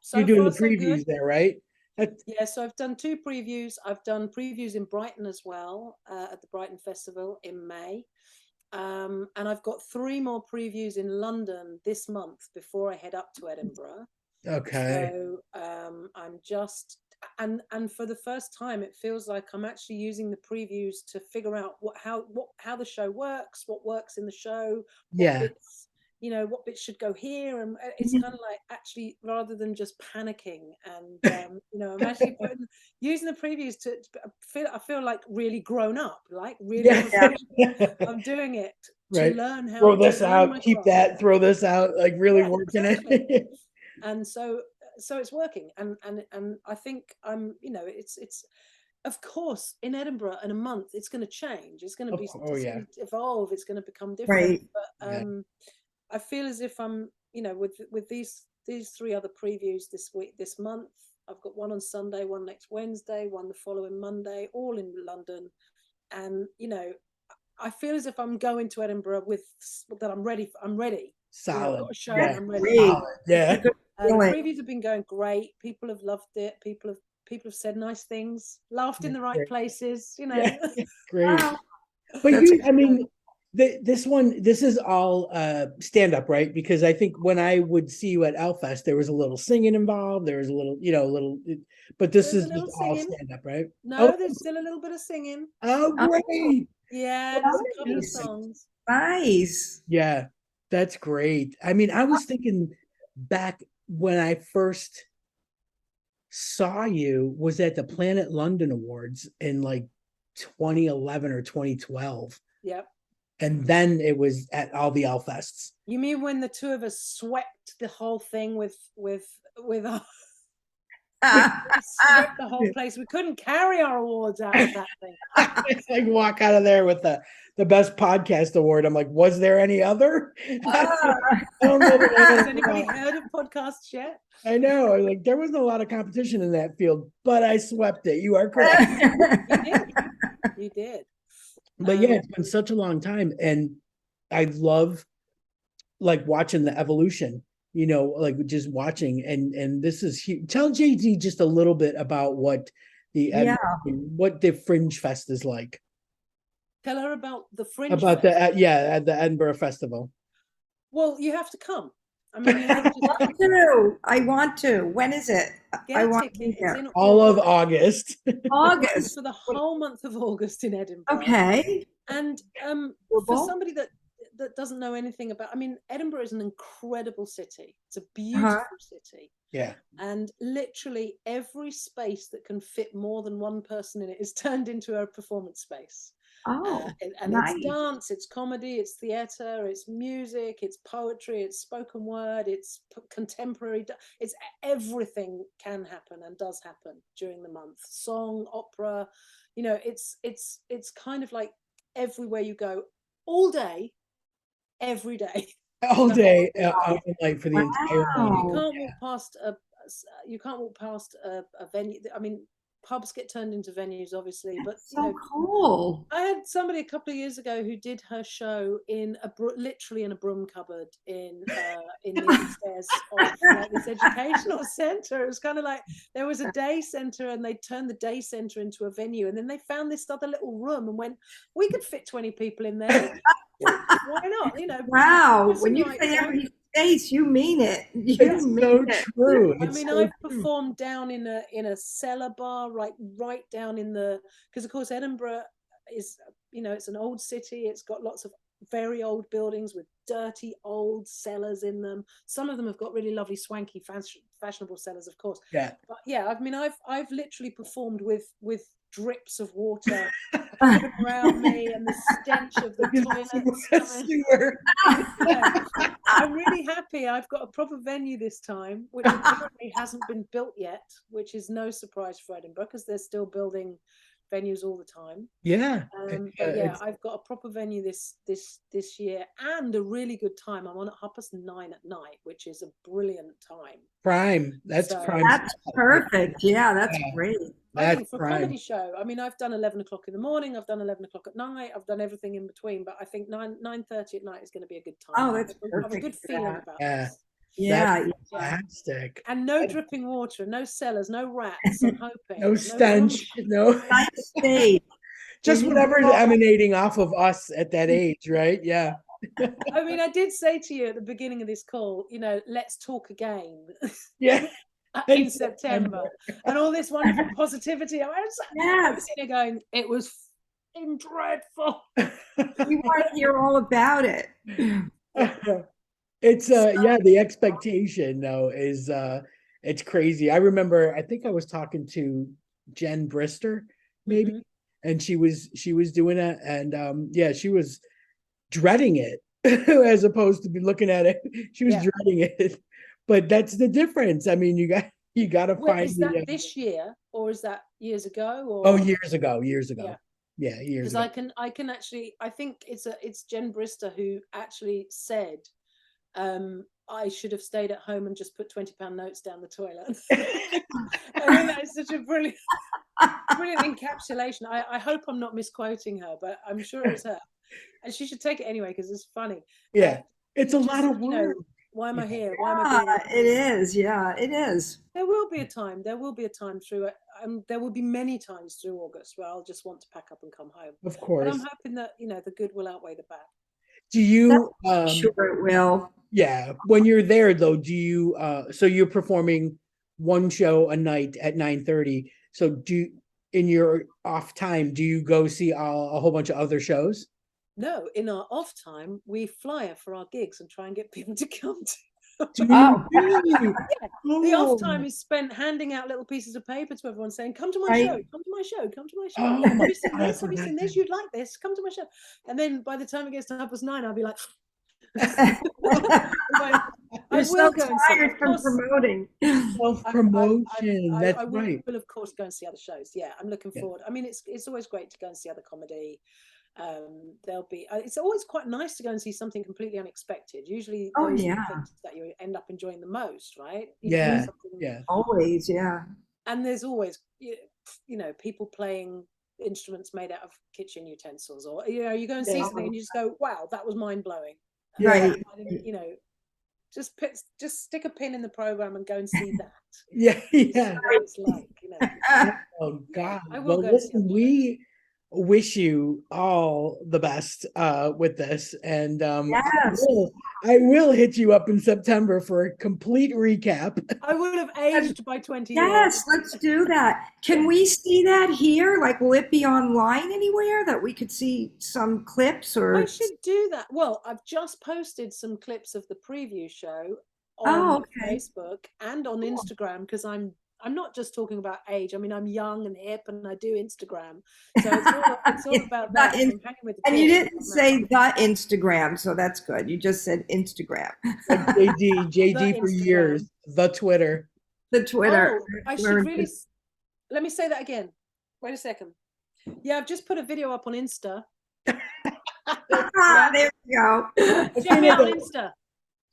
Speaker 3: so
Speaker 1: doing
Speaker 3: far,
Speaker 1: the
Speaker 3: so good.
Speaker 1: previews there, right?
Speaker 3: Yeah, so I've done 2 previews. I've done previews in Brighton as well, at the Brighton Festival in May. And I've got 3 more previews in London this month before I head up to Edinburgh.
Speaker 1: Okay.
Speaker 3: So I'm just and for the first time, it feels like I'm actually using the previews to figure out how the show works, what works in the show, what
Speaker 1: Yeah.
Speaker 3: bits what bits should go here, and it's kind of like actually rather than just panicking and I'm actually using the previews to I feel like really grown up, like really
Speaker 1: Yeah.
Speaker 3: professional. I'm doing it to
Speaker 1: Right.
Speaker 3: learn
Speaker 1: Throw
Speaker 3: to
Speaker 1: this
Speaker 3: learn
Speaker 1: out,
Speaker 3: my
Speaker 1: keep
Speaker 3: craft.
Speaker 1: that, throw this out, like really
Speaker 3: Yeah,
Speaker 1: working
Speaker 3: exactly.
Speaker 1: it.
Speaker 3: And so it's working, and I think it's of course in Edinburgh in a month it's going to change, it's going to be
Speaker 1: Oh
Speaker 3: it's
Speaker 1: yeah.
Speaker 3: going to evolve, it's going to become different,
Speaker 2: Right.
Speaker 3: but
Speaker 1: Yeah.
Speaker 3: I feel as if I'm with these 3 other previews this month. I've got one on Sunday, one next Wednesday, one the following Monday, all in London, and I feel as if I'm going to Edinburgh with that I'm ready. I'm ready. I've
Speaker 1: Solid.
Speaker 3: got a show and
Speaker 1: Yeah.
Speaker 3: I'm ready.
Speaker 2: Great.
Speaker 1: Solid.
Speaker 2: It's a
Speaker 1: Yeah.
Speaker 2: good
Speaker 3: The
Speaker 2: feeling.
Speaker 3: previews have been going great. People have loved it. People have said nice things, laughed in the right
Speaker 1: Great.
Speaker 3: places.
Speaker 1: Yeah. Great.
Speaker 2: Wow.
Speaker 1: But
Speaker 2: That's
Speaker 1: I mean, This is all stand up, right? Because I think when I would see you at LFest, there was a little singing involved. There was a little, but this
Speaker 3: There's
Speaker 1: is
Speaker 3: a little
Speaker 1: just all
Speaker 3: singing.
Speaker 1: stand up, right?
Speaker 3: No,
Speaker 1: Oh,
Speaker 3: there's still a little bit of singing.
Speaker 1: oh,
Speaker 2: Oh,
Speaker 1: great.
Speaker 3: Yeah, there's a couple of
Speaker 2: nice.
Speaker 3: songs.
Speaker 2: Nice.
Speaker 1: Yeah, that's great. I mean, I was thinking back when I first saw you was at the Planet London Awards in like 2011 or 2012.
Speaker 3: Yep.
Speaker 1: And then it was at all the Fests.
Speaker 3: You mean when the two of us swept the whole thing with our swept the whole place? We couldn't carry our awards out of that thing.
Speaker 1: It's like walk out of there with the best podcast award. I'm like, was there any other? I don't know.
Speaker 3: Has anybody heard of podcasts yet?
Speaker 1: I know. Like there wasn't a lot of competition in that field, but I swept it. You are correct.
Speaker 3: You did. You did.
Speaker 1: But yeah, it's been such a long time, and I love like watching the evolution. Like just watching, and this is huge. Tell JD just a little bit about what the Fringe Fest is like.
Speaker 3: Tell her about the Fringe
Speaker 1: About
Speaker 3: Fest.
Speaker 1: at the Edinburgh Festival.
Speaker 3: Well, you have to come. I mean, you have to come.
Speaker 2: I want to. When is it?
Speaker 3: Get a ticket. It's in
Speaker 1: all of August.
Speaker 2: August.
Speaker 3: For the whole month of August in Edinburgh.
Speaker 2: Okay.
Speaker 3: And for somebody that doesn't know anything about, I mean, Edinburgh is an incredible city. It's a beautiful city.
Speaker 1: Yeah.
Speaker 3: And literally every space that can fit more than one person in it is turned into a performance space. And
Speaker 2: nice.
Speaker 3: It's dance, it's comedy, it's theatre, it's music, it's poetry, it's spoken word, it's contemporary, it's everything can happen and does happen during the month. Song, opera, it's kind of like everywhere you go, all day, every day.
Speaker 1: All day, all night for the entire month.
Speaker 3: You can't walk past a venue. I mean, pubs get turned into venues, obviously, but
Speaker 2: cool.
Speaker 3: I had somebody a couple of years ago who did her show in literally in a broom cupboard in the upstairs of this educational centre. It was kind of like there was a day centre, and they turned the day centre into a venue, and then they found this other little room and went, we could fit 20 people in there. Why not?
Speaker 2: Wow. When you say every space, you mean it.
Speaker 1: It's so true.
Speaker 3: I mean, I've performed down in a cellar bar, right down in because of course Edinburgh is, it's an old city. It's got lots of very old buildings with dirty old cellars in them. Some of them have got really lovely, swanky, fashionable cellars, of course.
Speaker 1: Yeah.
Speaker 3: But yeah, I mean, I've literally performed with drips of water around me and the stench of the toilets. I'm really happy I've got a proper venue this time, which apparently hasn't been built yet, which is no surprise for Edinburgh because they're still building venues all the time.
Speaker 1: Yeah.
Speaker 3: But yeah, I've got a proper venue this year and a really good time. I'm on at 9:30 at night, which is a brilliant time.
Speaker 1: Prime. That's prime.
Speaker 2: That's perfect. Yeah, that's great.
Speaker 3: I think for a comedy show, I mean, I've done 11 o'clock in the morning, I've done 11 o'clock at night, I've done everything in between, but I think 9:30 at night is going to be a good time.
Speaker 2: Oh, that's perfect.
Speaker 3: I have a good feeling about this.
Speaker 2: Yeah,
Speaker 1: fantastic.
Speaker 3: And no dripping water, no cellars, no rats. I'm hoping.
Speaker 1: No stench, no. Just whatever's emanating off of us at that age, right? Yeah.
Speaker 3: I mean, I did say to you at the beginning of this call, let's talk again.
Speaker 1: Yeah.
Speaker 3: In September, and all this wonderful positivity. I was sitting there going, it was dreadful.
Speaker 2: We want to hear all about it.
Speaker 1: It's the expectation though is it's crazy. I remember I think I was talking to Jen Brister maybe, and she was doing it, and she was dreading it as opposed to be looking at it. She was dreading it. But that's the difference. I mean, you got to find. Is
Speaker 3: that this year or is that years ago? Or?
Speaker 1: Oh, years ago. Years ago. Yeah, years ago.
Speaker 3: Because I can actually. I think it's Jen Brister who actually said, I should have stayed at home and just put £20 notes down the toilet. I mean, that's such a brilliant encapsulation. I hope I'm not misquoting her, but I'm sure it's her, and she should take it anyway because it's funny.
Speaker 1: Yeah, it's a lot of work.
Speaker 3: Why am I here? Why am I doing this?
Speaker 2: It is. Yeah, it is.
Speaker 3: There will be a time. There will be a time through it. There will be many times through August where I'll just want to pack up and come home.
Speaker 1: Of course.
Speaker 3: But I'm hoping that the good will outweigh the bad.
Speaker 1: Do you
Speaker 2: I'm sure it will.
Speaker 1: yeah, when you're there though, do you so you're performing one show a night at 9:30. So in your off time, do you go see a whole bunch of other shows?
Speaker 3: No, in our off time, we flyer for our gigs and try and get people to come to.
Speaker 1: Do you
Speaker 2: Oh,
Speaker 1: really?
Speaker 3: Yeah, the off time
Speaker 1: Oh,
Speaker 3: is spent handing out little pieces of paper to everyone saying, "Come to my
Speaker 2: right.
Speaker 3: show, come to my show, come to my show.
Speaker 1: oh my
Speaker 3: Have you seen
Speaker 1: God, I
Speaker 3: this? Have you
Speaker 1: forgot
Speaker 3: seen this?
Speaker 1: that.
Speaker 3: You'd like this? Come to my show." And then by the time it gets to 9:30, I'll be like, I
Speaker 2: You're so
Speaker 3: will go and see.
Speaker 2: tired
Speaker 3: Of
Speaker 2: from
Speaker 3: course,
Speaker 2: promoting.
Speaker 1: Self-promotion. That's
Speaker 3: I
Speaker 1: right.
Speaker 3: will of course go and see other shows. Yeah, I'm looking
Speaker 1: Yeah.
Speaker 3: forward. I mean, it's always great to go and see other comedy. There'll be it's always quite nice to go and see something completely unexpected. Usually
Speaker 2: Oh,
Speaker 3: those are the
Speaker 2: yeah.
Speaker 3: things that you end up enjoying the most, right?
Speaker 1: Yeah.
Speaker 3: Something,
Speaker 1: Yeah.
Speaker 2: Always, yeah.
Speaker 3: and there's always people playing instruments made out of kitchen utensils, or you go and see
Speaker 1: Yeah.
Speaker 3: something and you just go, wow, that was mind-blowing.
Speaker 1: Yeah.
Speaker 2: Right.
Speaker 3: I didn't, just stick a pin in the program and go and see that.
Speaker 1: Yeah. Yeah.
Speaker 3: What it's like.
Speaker 1: Oh God.
Speaker 3: I will
Speaker 1: Well,
Speaker 3: go and see
Speaker 1: listen,
Speaker 3: other shows.
Speaker 1: we wish you all the best with this. And
Speaker 2: Yes.
Speaker 1: I will hit you up in September for a complete recap.
Speaker 3: I would have aged by 20 years.
Speaker 2: Yes, let's do that. Can we see that here? Like, will it be online anywhere that we could see some clips
Speaker 3: I
Speaker 2: or?
Speaker 3: should do that. Well, I've just posted some clips of the preview show
Speaker 2: Oh,
Speaker 3: on
Speaker 2: okay.
Speaker 3: Facebook and on
Speaker 2: Cool.
Speaker 3: Instagram, because I'm not just talking about age. I mean, I'm young and hip and I do Instagram. So it's all about that.
Speaker 2: And
Speaker 3: I'm hanging with the
Speaker 2: and you
Speaker 3: kids.
Speaker 2: didn't say the Instagram, so that's good. You just said Instagram.
Speaker 1: Like JD
Speaker 3: The
Speaker 1: for
Speaker 3: Instagram.
Speaker 1: years, the Twitter.
Speaker 2: The Twitter.
Speaker 3: Oh, I
Speaker 2: We're
Speaker 3: should really. Let me say that again. Wait a second. Yeah, I've just put a video up on Insta.
Speaker 2: There we go.
Speaker 3: Check me out on Insta.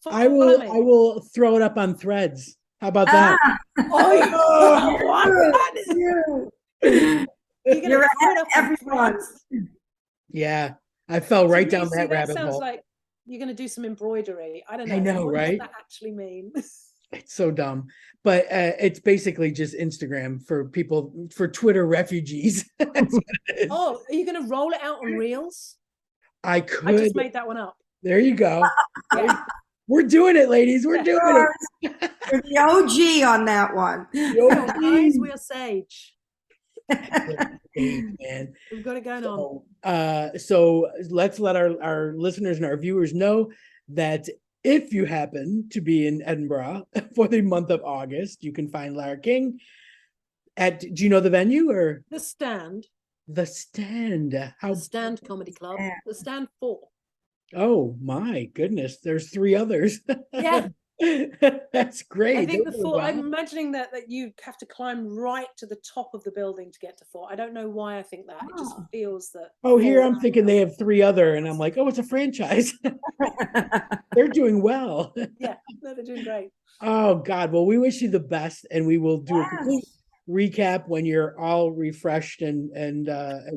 Speaker 1: I will throw it up on Threads. How about that?
Speaker 2: You're ahead of everyone.
Speaker 1: Yeah, I fell right down that
Speaker 3: that
Speaker 1: rabbit
Speaker 3: sounds
Speaker 1: hole.
Speaker 3: like you're going to do some embroidery. I don't know.
Speaker 1: I know,
Speaker 3: what
Speaker 1: right?
Speaker 3: does that actually mean?
Speaker 1: It's so dumb, but it's basically just Instagram for people, for Twitter refugees.
Speaker 3: Oh, are you going to roll it out on Reels?
Speaker 1: I
Speaker 3: I
Speaker 1: could.
Speaker 3: just made that one up.
Speaker 1: There you go.
Speaker 3: Yeah.
Speaker 1: We're doing it, ladies. We're doing it.
Speaker 2: You're the OG on that one.
Speaker 3: Oh, guys, we are sage.
Speaker 1: Man.
Speaker 3: We've got it going on.
Speaker 1: So let's let our listeners and our viewers know that if you happen to be in Edinburgh for the month of August, you can find Lara King at, do you know the venue or?
Speaker 3: The Stand.
Speaker 1: The Stand.
Speaker 3: The Stand Comedy Club. The Stand 4.
Speaker 1: Oh my goodness. There's 3 others.
Speaker 3: Yeah.
Speaker 1: That's great.
Speaker 3: I think the 4, I'm imagining that you have to climb right to the top of the building to get to 4. I don't know why I think that. It just feels that.
Speaker 1: Oh, here I'm thinking they have 3 other, and I'm like, oh, it's a franchise. They're doing well.
Speaker 3: Yeah, no, they're doing great.
Speaker 1: Oh God. Well, we wish you the best, and we will do a complete recap when you're all refreshed and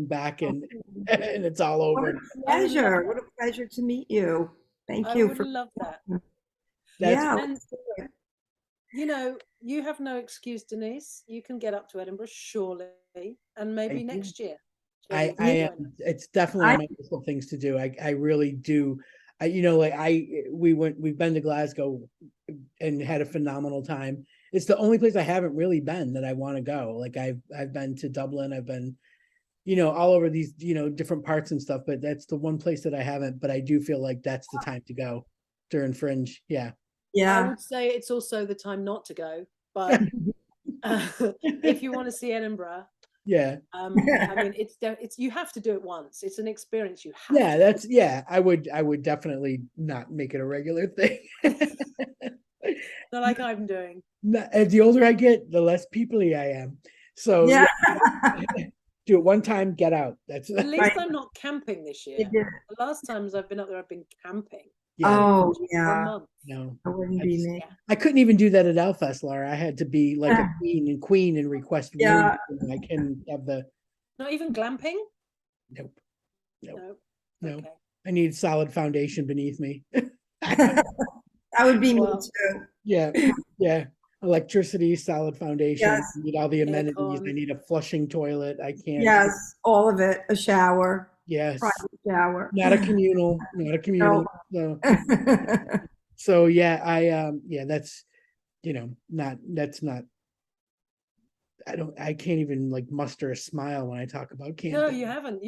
Speaker 1: back and it's all over.
Speaker 2: What a pleasure to meet you. Thank you.
Speaker 3: I would love that.
Speaker 2: Yeah.
Speaker 3: And, you have no excuse, Denise. You can get up to Edinburgh, surely, and maybe next year.
Speaker 1: I am. It's definitely on my list of things to do. I really do. We've been to Glasgow and had a phenomenal time. It's the only place I haven't really been that I want to go. Like I've been to Dublin. I've been, all over these, different parts and stuff, but that's the one place that I haven't, but I do feel like that's the time to go during Fringe. Yeah.
Speaker 2: Yeah.
Speaker 3: I would say it's also the time not to go, but if you want to see Edinburgh,
Speaker 1: yeah.
Speaker 3: I mean, it's you have to do it once. It's an experience you have.
Speaker 1: I would definitely not make it a regular thing.
Speaker 3: Not like I'm doing.
Speaker 1: The older I get, the less people-y I am. So
Speaker 2: yeah.
Speaker 1: Do it one time, get out. That's
Speaker 3: at least I'm not camping this year. The last times I've been up there, I've been camping.
Speaker 1: Yeah.
Speaker 2: Oh yeah.
Speaker 1: No,
Speaker 2: that wouldn't be me.
Speaker 1: I couldn't even do that at LFest, Lara. I had to be like a queen and request room. I can have the.
Speaker 3: Not even glamping.
Speaker 1: Nope.
Speaker 3: No.
Speaker 1: Okay. I need solid foundation beneath me.
Speaker 2: That would be me too.
Speaker 1: Yeah. Electricity, solid foundation.
Speaker 2: Yes.
Speaker 1: I need all the amenities. I need a flushing toilet. I can't.
Speaker 2: Yes, all of it. A shower.
Speaker 1: Yes.
Speaker 2: Private shower.
Speaker 1: not a communal, not a communal.
Speaker 2: No.
Speaker 1: So yeah, yeah, that's, that's not, I can't even like muster a smile when I talk about camping.
Speaker 3: No, you haven't.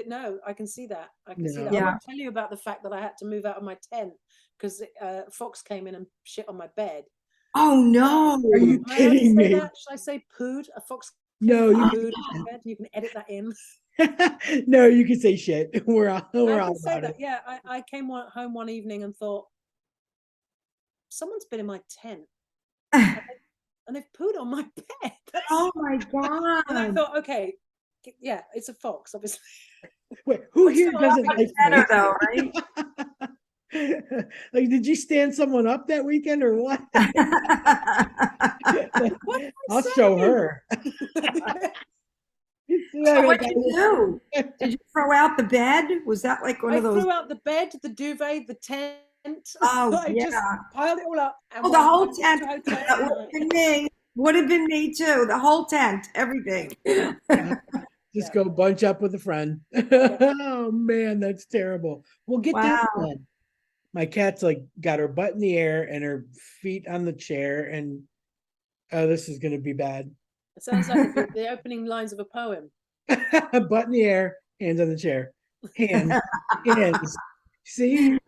Speaker 3: No, I can see that. I can see that. I
Speaker 2: Yeah.
Speaker 3: won't tell you about the fact that I had to move out of my tent because fox came in and shit on my bed.
Speaker 2: Oh no!
Speaker 1: Are you kidding me?
Speaker 3: Should I say pooed? A fox
Speaker 1: No, you
Speaker 3: pooed on my bed. You can edit that in.
Speaker 1: no, you can say shit. We're all
Speaker 3: say
Speaker 1: about
Speaker 3: that.
Speaker 1: it.
Speaker 3: Yeah, I came home one evening and thought, someone's been in my tent. And they've pooed on my bed.
Speaker 2: Oh my god!
Speaker 3: And I thought, okay, yeah, it's a fox, obviously.
Speaker 1: Wait, who here doesn't like
Speaker 2: better though, right?
Speaker 1: Like, did you stand someone up that weekend or what? I'll show her.
Speaker 2: So what did you do? Did you throw out the bed? Was that like one of those?
Speaker 3: I threw out the bed, the duvet, the tent.
Speaker 2: Oh
Speaker 3: I just piled it all up. And
Speaker 2: the whole tent. That would have been me. Would have been me too. The whole tent, everything.
Speaker 1: Just go bunch up with a friend. Oh man, that's terrible. We'll get that done. My cat's like got her butt in the air and her feet on the chair, and this is gonna be bad.
Speaker 3: It sounds like the opening lines of a poem.
Speaker 1: Butt in the air, hands on the chair. Hands. See?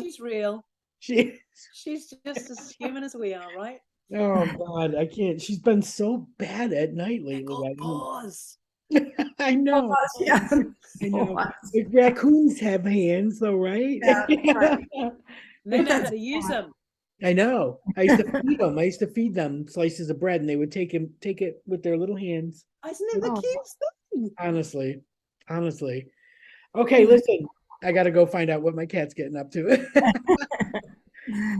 Speaker 3: She's real. She's just as human as we are, right?
Speaker 1: Oh God, I can't. She's been so bad at night lately. I know.
Speaker 2: Yeah.
Speaker 1: I know. Like, raccoons have hands, though, right?
Speaker 2: Yeah, right.
Speaker 3: They know how to use them.
Speaker 1: I know. I used to feed them. I used to feed them slices of bread, and they would take it with their little hands.
Speaker 3: Isn't it the cutest thing?
Speaker 1: Honestly. Okay, listen. I got to go find out what my cat's getting up to.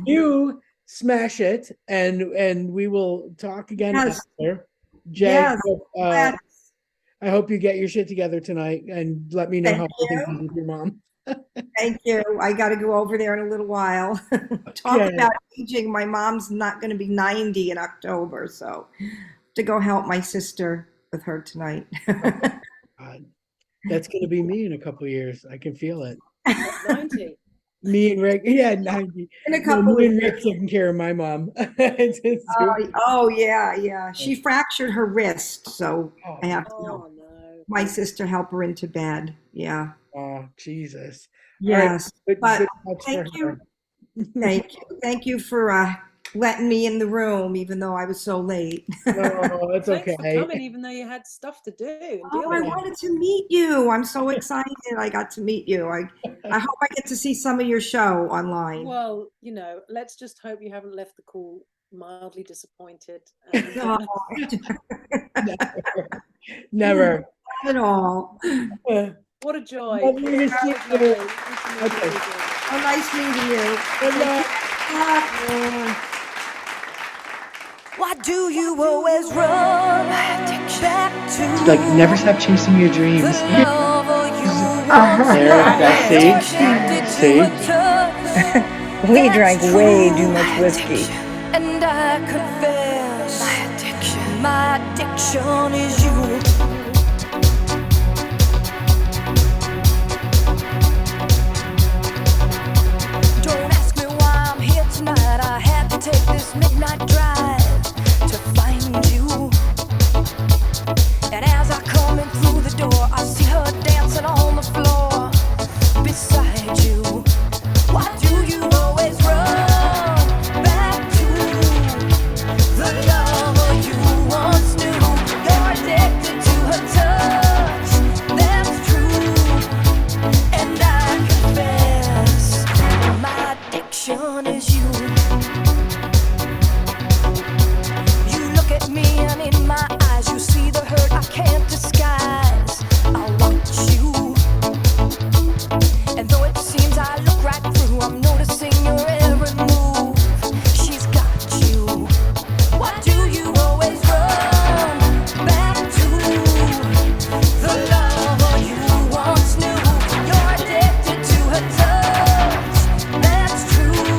Speaker 1: You smash it, and we will talk again after. Jay, I hope you get your shit together tonight and let me know how things are with your mom.
Speaker 2: Thank you. I got to go over there in a little while. Talk about aging. My mom's not going to be 90 in October, so to go help my sister with her tonight.
Speaker 1: That's going to be me in a couple of years. I can feel it.
Speaker 3: 90.
Speaker 1: Me and Rick, 90.
Speaker 2: In a couple
Speaker 1: me and Rick taking care of my mom.
Speaker 2: Yeah. She fractured her wrist, so I have to help my sister help her into bed. Yeah.
Speaker 1: Oh, Jesus.
Speaker 2: Yes.
Speaker 1: Right.
Speaker 2: But thank you. Thank you for letting me in the room, even though I was so late.
Speaker 1: No, that's okay.
Speaker 3: Thanks for coming, even though you had stuff to do.
Speaker 2: I wanted to meet you. I'm so excited I got to meet you. I hope I get to see some of your show online.
Speaker 3: Well, let's just hope you haven't left the call mildly disappointed.
Speaker 1: Never.
Speaker 2: Not at all.
Speaker 3: What a joy.
Speaker 1: Okay.
Speaker 2: Oh, nice meeting you.
Speaker 1: Good luck.
Speaker 4: Why do you always run back to
Speaker 1: like never stop chasing your dreams?
Speaker 4: There,
Speaker 1: see?
Speaker 5: We drank way too much whiskey.
Speaker 4: And I confess my addiction is you. Don't ask me why I'm here tonight. I had to take this midnight drive to find you. And as I come in through the door, I see her dancing on the floor beside you. Why do you always run back to the lover you once knew? You're addicted to her touch, that's true. And I confess, my addiction is you. You look at me and in my eyes you see the hurt I can't disguise. I want you. And though it seems I look right through, I'm noticing your every move. She's got you. Why do you always run back to the lover you once knew? You're addicted to her touch, that's true.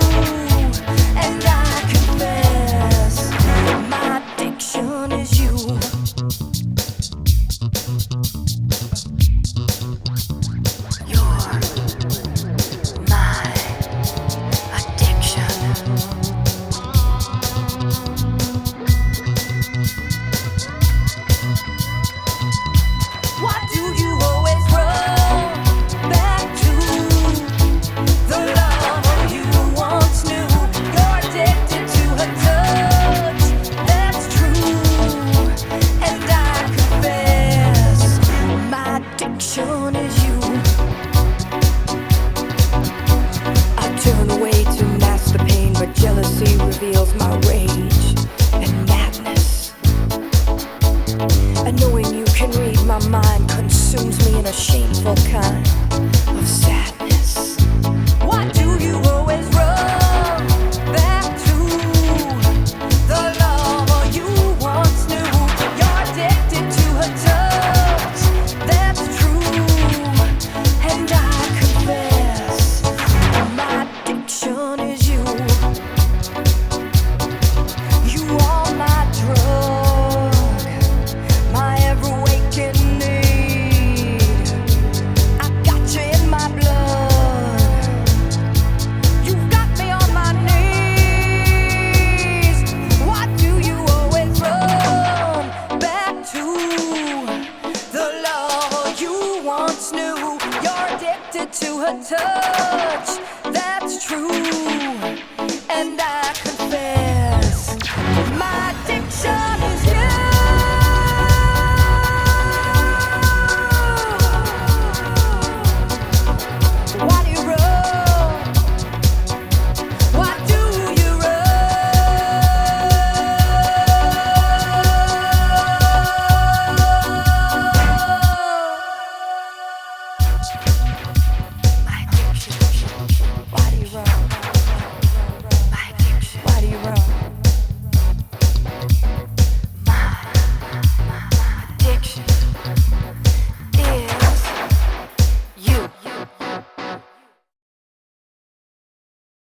Speaker 4: and I